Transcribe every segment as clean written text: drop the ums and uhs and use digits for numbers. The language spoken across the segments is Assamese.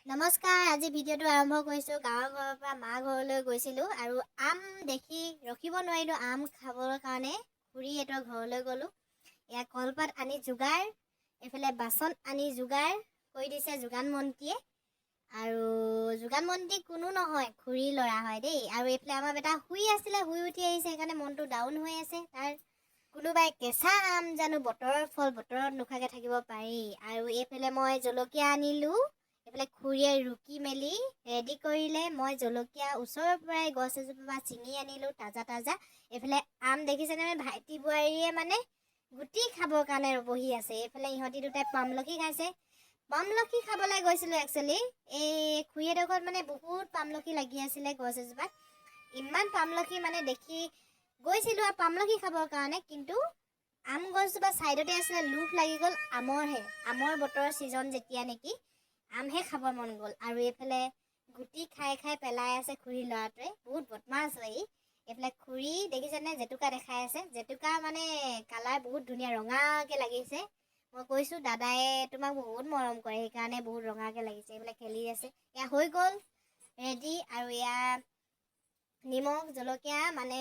নমস্কাৰ। আজি ভিডিঅ'টো আৰম্ভ কৰিছোঁ। গাঁৱৰ ঘৰৰ পৰা মা ঘৰলৈ গৈছিলোঁ আৰু আম দেখি ৰখিব নোৱাৰিলোঁ। আম খাবৰ কাৰণে খুৰীহঁতৰ ঘৰলৈ গ'লোঁ। এয়া কলপাত আনি যোগাৰ, এইফালে বাচন আনি যোগাৰ কৰি দিছে যোগান মন্ত্ৰীয়ে। আৰু যোগান মন্ত্ৰী কোনো নহয়, খুৰীৰ ল'ৰা হয় দেই। আৰু এইফালে আমাৰ বেটা শুই আছিলে, শুই উঠি আহিছে, সেইকাৰণে মনটো ডাউন হৈ আছে তাৰ। কোনোবাই কেঁচা আম জানো বতৰৰ ফল বতৰত নোখোৱাকৈ থাকিব পাৰি। আৰু এইফালে মই জলকীয়া আনিলোঁ। এইফালে খুৰীয়ে ৰুকি মেলি ৰেডি কৰিলে। মই জলকীয়া ওচৰৰ পৰাই গছ এজোপা পৰা ছিঙি আনিলোঁ তাজা। এইফালে আম দেখিছেনে, ভাইটি বোৱাৰীয়ে মানে গুটি খাবৰ কাৰণে বহি আছে। এইফালে ইহঁতি দুটাই পামলখি খাইছে। পামলখি খাবলৈ গৈছিলোঁ একচুৱেলি। এই খুৰীহঁতৰ ঘৰত মানে বহুত পামলখি লাগি আছিলে গছ এজোপাত। ইমান পামলখি মানে দেখি গৈছিলোঁ আৰু পামলখি খাবৰ কাৰণে, কিন্তু আম গছজোপা ছাইডতে আছিলে। লোভ লাগি গ'ল আমৰহে। আমৰ বতৰৰ ছিজন যেতিয়া নেকি, আমহে খাব মন গ'ল। আৰু এইফালে গুটি খাই পেলাই আছে খুৰীৰ ল'ৰাটোৱে। বহুত বদমাছ হয় ই। এইফালে খুৰী দেখিছেনে, জেতুকা দেখাই আছে। জেতুকা মানে কালাৰ বহুত ধুনীয়া, ৰঙাকৈ লাগিছে। মই কৈছোঁ দাদাই তোমাক বহুত মৰম কৰে, সেইকাৰণে বহুত ৰঙাকৈ লাগিছে। এইফালে খেলি আছে। এয়া হৈ গ'ল ৰেডি। আৰু এয়া নিমখ জলকীয়া মানে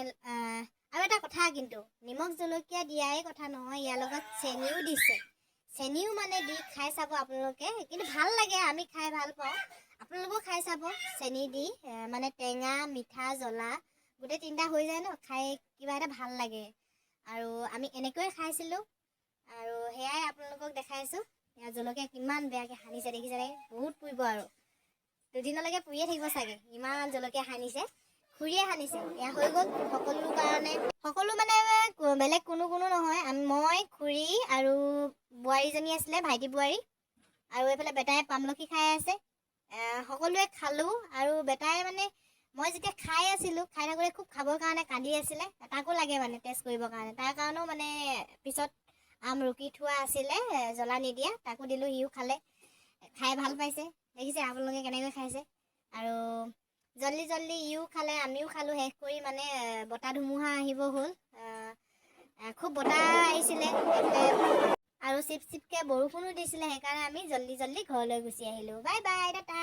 আৰু এটা কথা, কিন্তু নিমখ জলকীয়া দিয়াই কথা নহয়, ইয়াৰ লগত চেনিও দিছে। চেনিও মানে দি খাই চাব আপোনালোকে, কিন্তু ভাল লাগে, আমি খাই ভাল পাওঁ। আপোনালোকেও খাই চাব চেনি দি, মানে টেঙা, মিঠা, জ্বলা গোটেই তিনিটা হৈ যায় ন, খাই কিবা এটা ভাল লাগে। আৰু আমি এনেকৈয়ে খাইছিলোঁ। আৰু সেয়াই আপোনালোকক দেখাইছোঁ। এয়া জলকীয়া কিমান বেয়াকৈ সানিছে দেখিছেনে, বহুত পুৰিব আৰু দুদিনলৈকে পুৰিয়ে থাকিব চাগে, ইমান জলকীয়া সানিছে। খুৰীয়ে সানিছে। এয়া হৈ গ'ল সকলো কাৰণে। সকলো মানে বেলেগ কোনো নহয়, মই, খুৰী আৰু বোৱাৰীজনী আছিলে, ভাইটি বোৱাৰী। আৰু এইফালে বেটাই পামলখি খাই আছে। সকলোৱে খালোঁ। আৰু বেটাই মানে মই যেতিয়া খাই আছিলোঁ, খাই থাকোঁতে খুব খাবৰ কাৰণে কান্দি আছিলে। তাকো লাগে মানে টেষ্ট কৰিবৰ কাৰণে। তাৰ কাৰণেও মানে পিছত আম ৰুকি থোৱা আছিলে, জ্বলা নিদিয়া, তাকো দিলোঁ, সিও খালে। খাই ভাল পাইছে। দেখিছে আপোনালোকে কেনেকৈ খাইছে। আৰু জল্দি ইও খালে, আমিও খালোঁ। শেষ কৰি মানে বতাহ ধুমুহা আহিব হ'ল। খুব বতাহ আহিছিলে আৰু চিপকৈ বৰষুণো দিছিলে। সেইকাৰণে আমি জল্দি ঘৰলৈ গুচি আহিলোঁ। Bye bye, Tata.